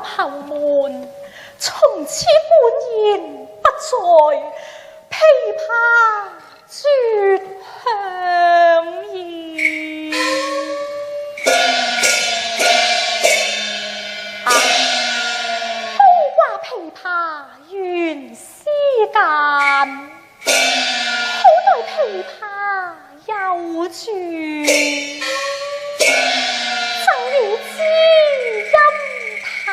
后門，從此半言不再，琵琶絕響矣。空掛琵琶原思間，好待琵琶有住，曾與知音彈。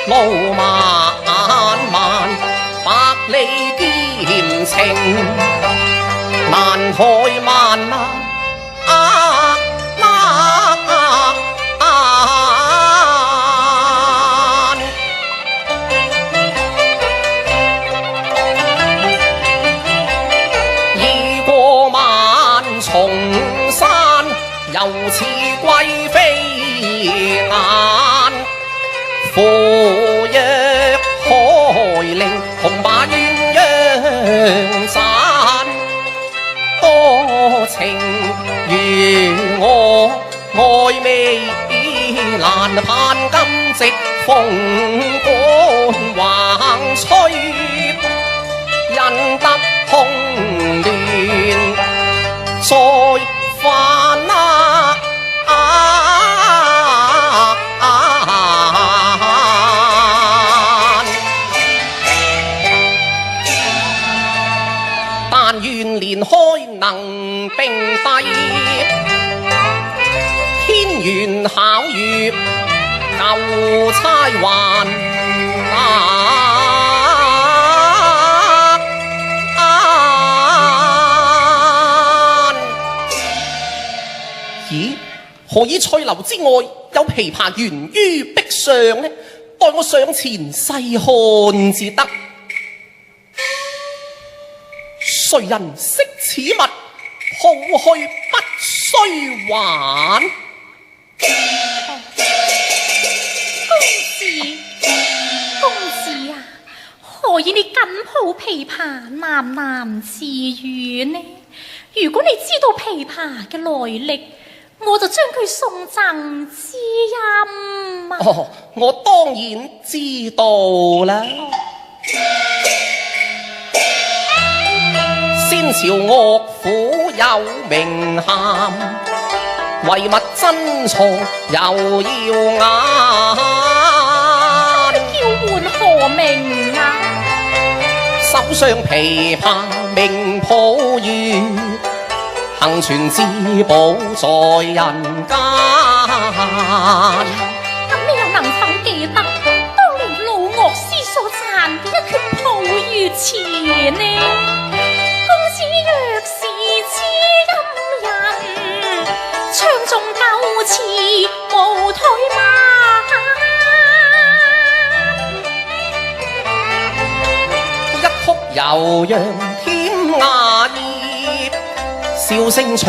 路漫漫，百里兼程，難開萬已過萬重山，又似貴妃眼。扶若開令，紅馬鴛鴦盞，多情如我愛美蘭，盼今夕風冠橫吹，引得紅鸞再返連開能並蒂，天緣巧遇舊差還咦，何以翠樓之外有琵琶懸於壁上呢？待我上前細看至得。誰人識此物？抱去不須還。公子啊，何以你緊抱琵琶喃喃自語呢？如果你知道琵琶嘅來歷，我就將佢送贈知音。哦，我當然知道啦。先朝樂府有名銜，唯物珍藏又耀眼。叫喚何名啊？手上琵琶名抱月，幸傳至寶在人間。咁你又能否記得當年老樂師所賺嘅一闕抱月詞呢？若是知音人，唱中舊詞無退慢。一曲悠揚添雅意，笑聲唱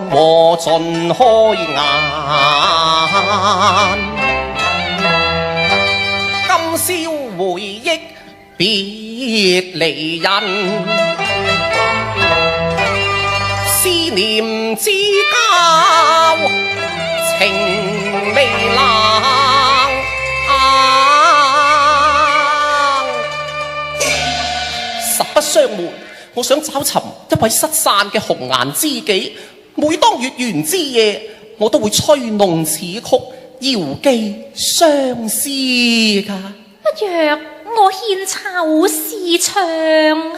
和盡開眼。回憶別離人，思念之交情未冷。實不相瞞，我想找尋一位失散嘅紅顏知己，每當月圓之夜，我都會吹弄此曲，遙寄相思㗎。不若我獻醜試唱？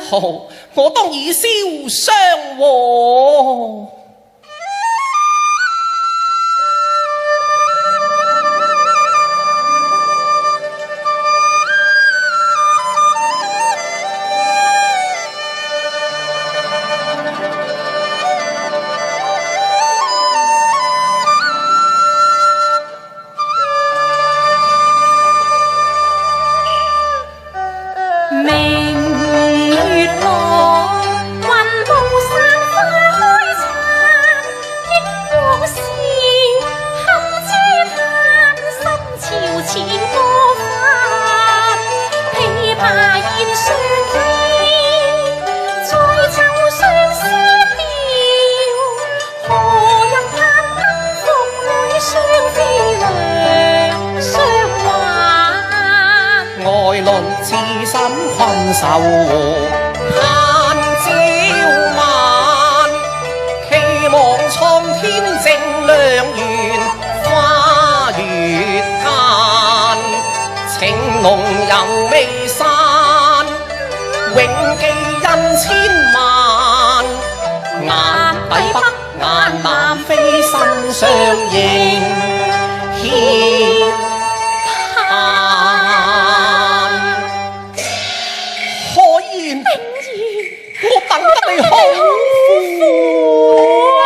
好，我當以瀟相和。困愁盼朝晚，期望蒼天正亮圓花月間，情濃猶未散，永記恩千萬。眼底北眼南飛身相迎牽我等得你好苦啊！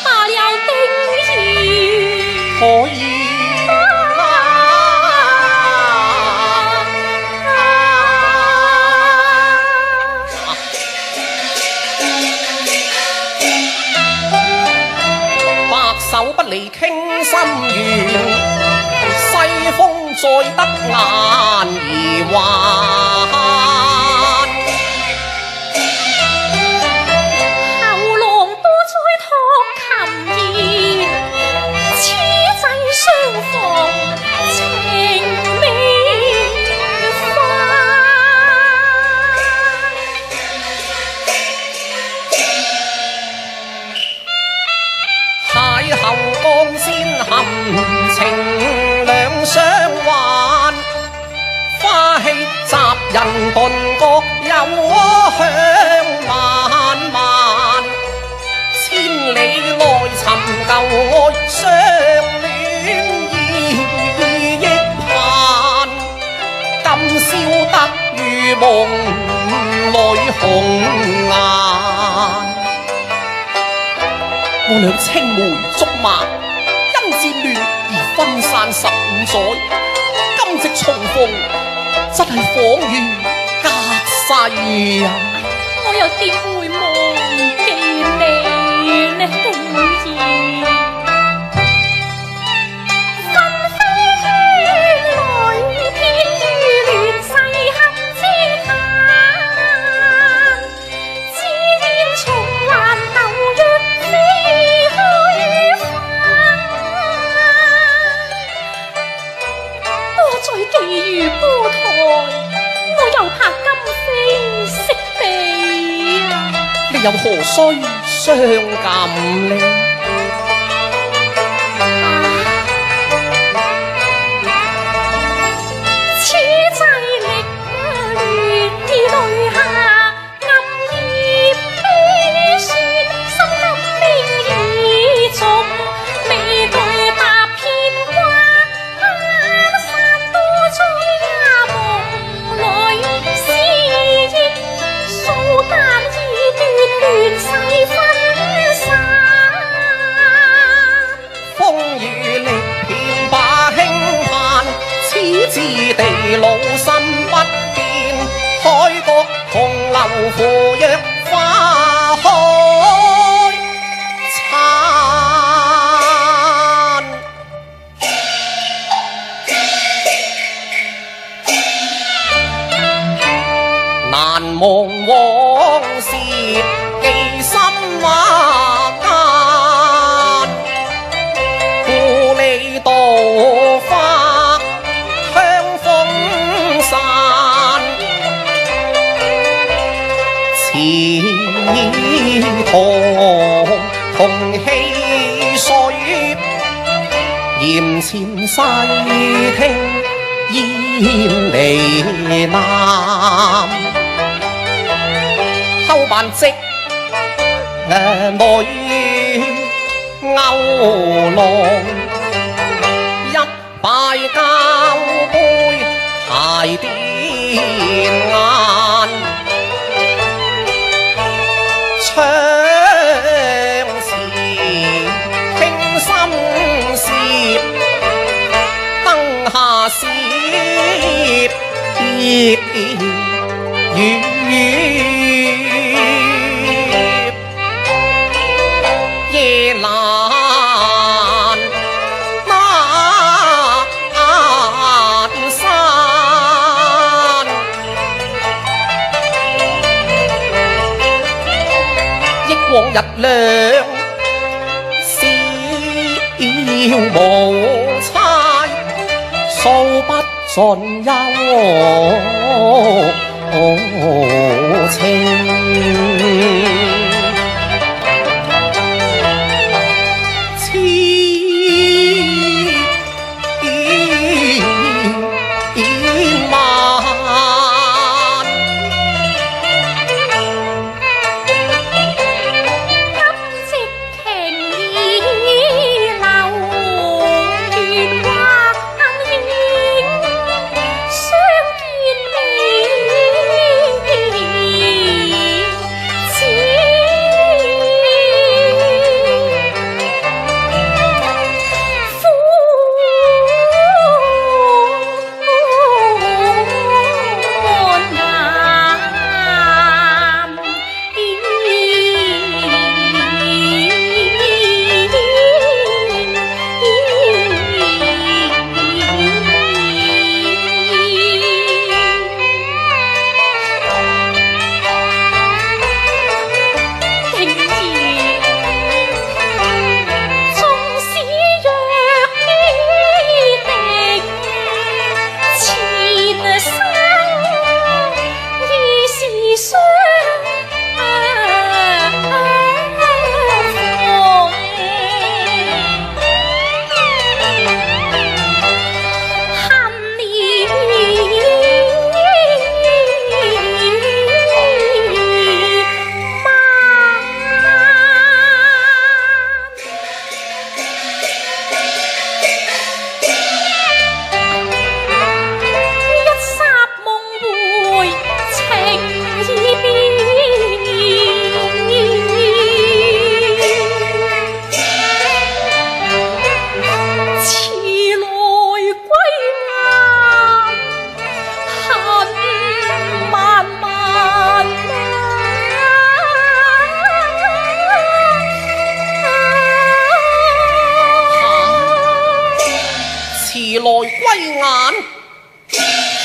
罢了定義可以手不離傾心願，西風再得雁兒還，後浪多再託琴弦，此際相逢情未邂逅光鮮含情兩相還，花氣襲人頓覺有香漫漫，千里來尋舊愛相戀意憶盼，今宵得如夢裏紅顏。我倆青梅竹馬，因戰亂而分散15載，今夕重逢，真係恍如隔世啊！我又點會忘記你呢？定義紛飛圈裏，偏於亂世合之嘆，只願重還舊約。寄於孤台，我又怕今非昔比啊！你又何須傷感呢？此際歷亂已淚下暗葉悲酸，心甘命已重，未對答片關。風雨力遍把輕盼，此致地老心不變，海角同流扶弱。忘往事，記心間。故里稻花香風散，似同汽水，鹽前細聽煙呢喃。後辦織女勾郎，一拜交杯排電眼，唱詞傾心事，燈下攝葉雨。夜闌山，憶往日兩宵無猜，訴不盡幽情。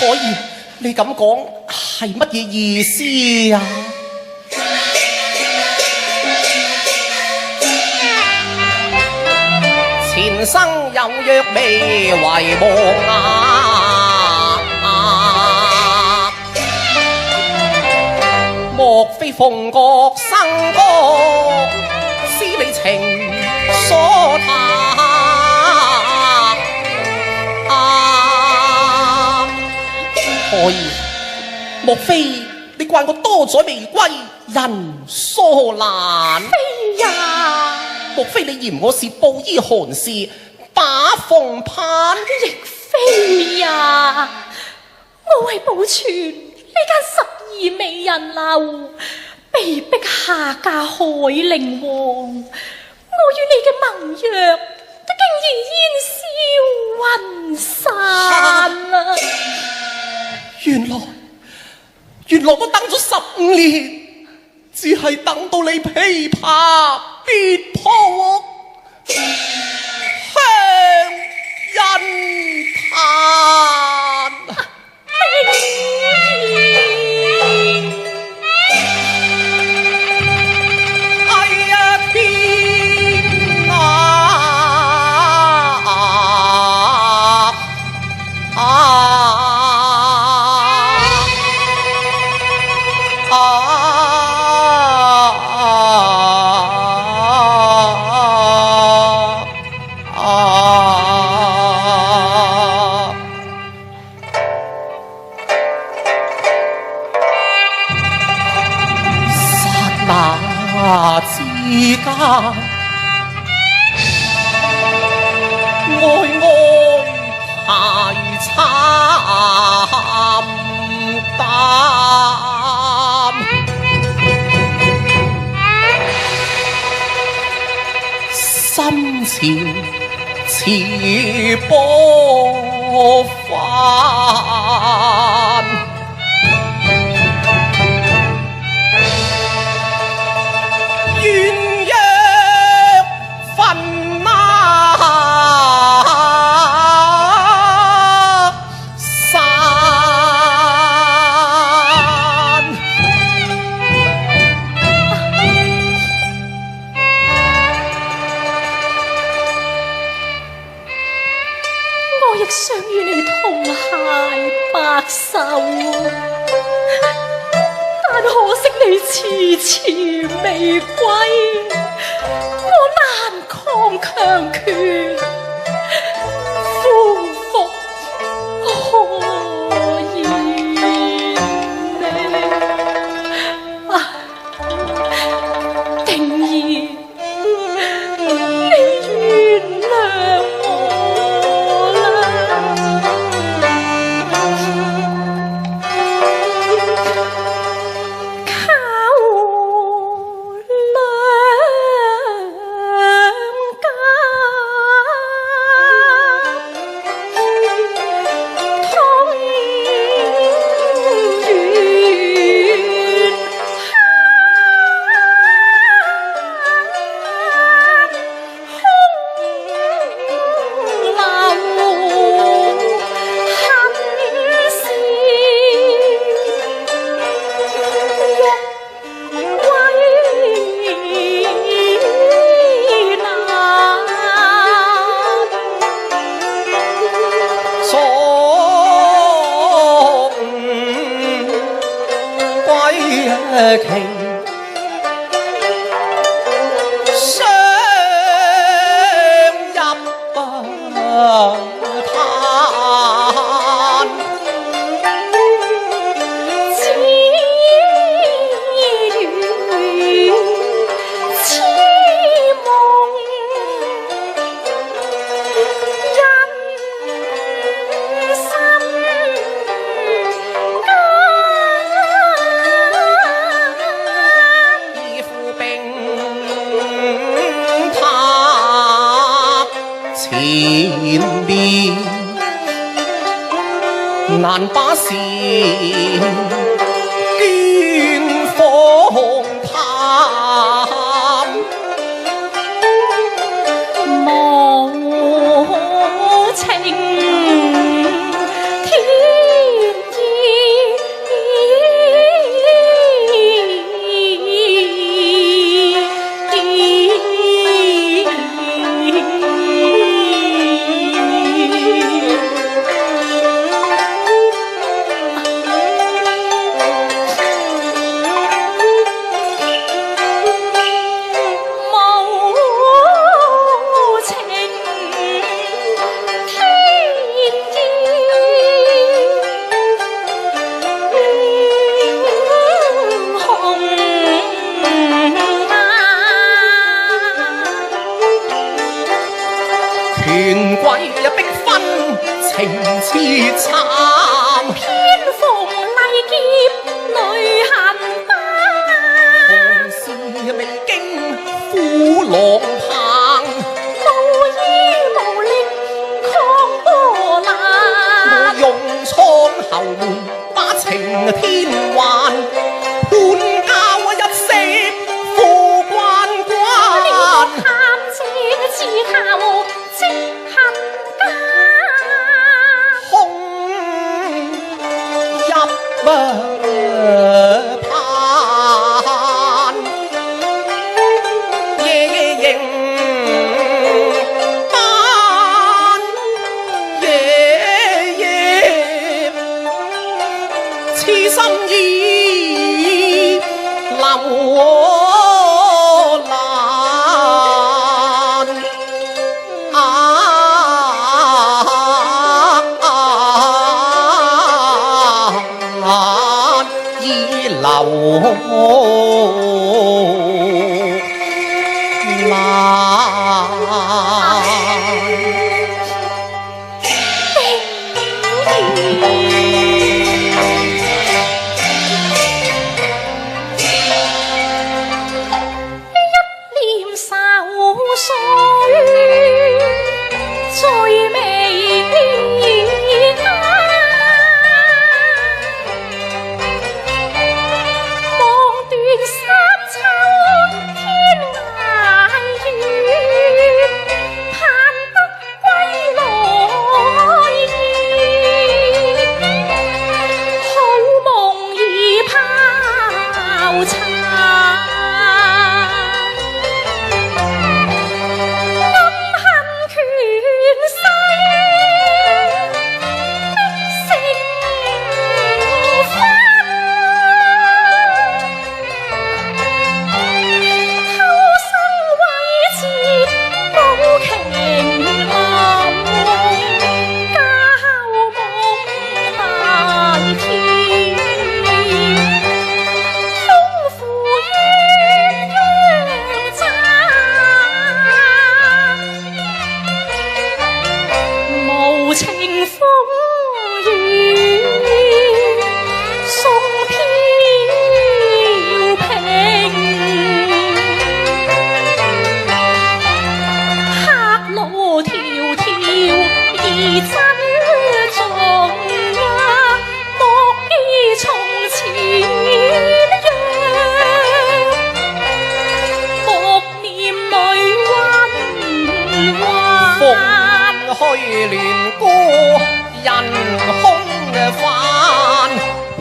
可以，你咁講係乜嘢意思啊？前生有約未遺忘啊！莫非鳳閣笙歌，使你情所嘆？可以，莫非你怪我多咗未歸，人疏懶？非呀！莫非你嫌我是布衣寒士，把鳳攀？亦非呀！我為保存呢間12美人樓，被逼下嫁海陵王。我與你嘅盟約都竟然煙消雲散啦！原來我等咗15年，只係等到你琵琶別抱香印壇。之間，愛愛太慘淡，心潮似波翻。我亦想與你同偕白首，但可惜你遲遲未歸，我難抗強權，夫復何言呢？定然你原諒我。情相入嘆，只緣痴夢，人心前面難把事見荒談，無情天權貴逼婚情痴慘，偏逢麗劫淚痕斑，紅事未經苦浪棒，無依無力抗波瀾，我用蒼後門把情天還，判教一息負關關，貪這自求即恨間，空入盼，夜迎班，夜痴心意流難已流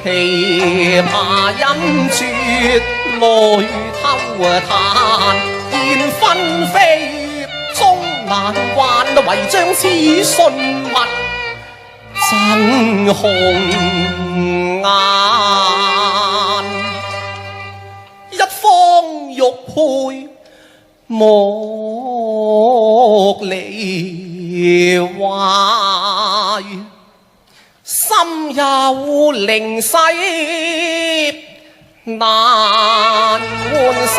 琵琶音絕來偷彈，燕紛飛終難還，唯將此信物真紅顏。一方玉佩莫離懷，心有靈犀難換散，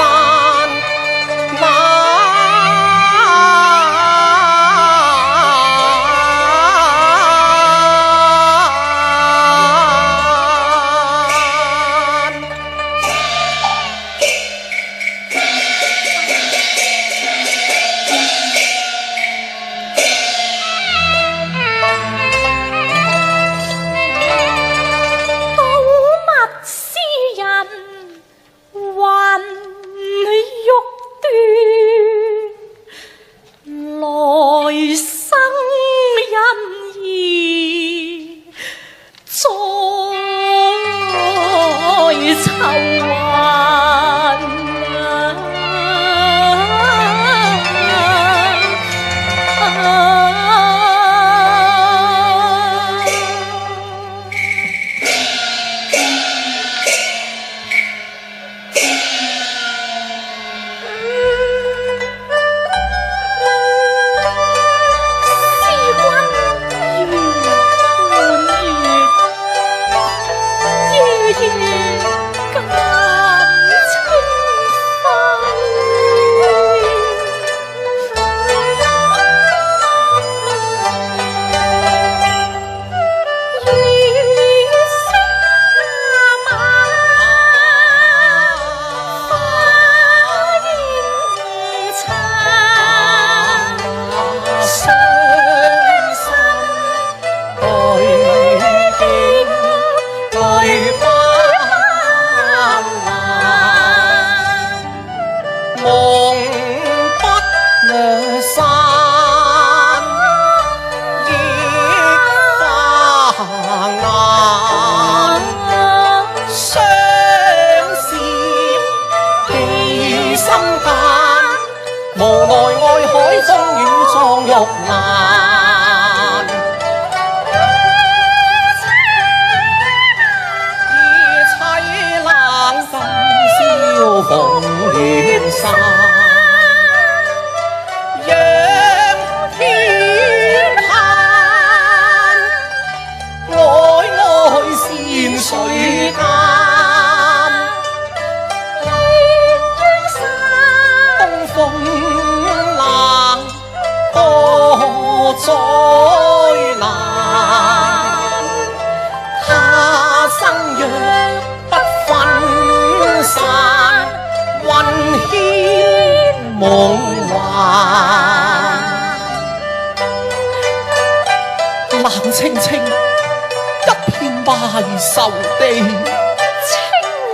愁地，青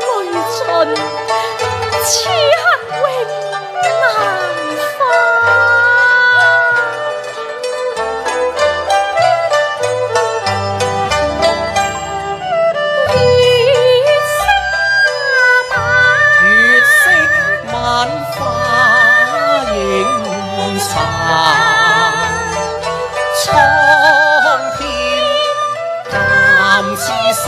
淚盡，此恨永難化。月色晚花映殘，蒼天淡似心。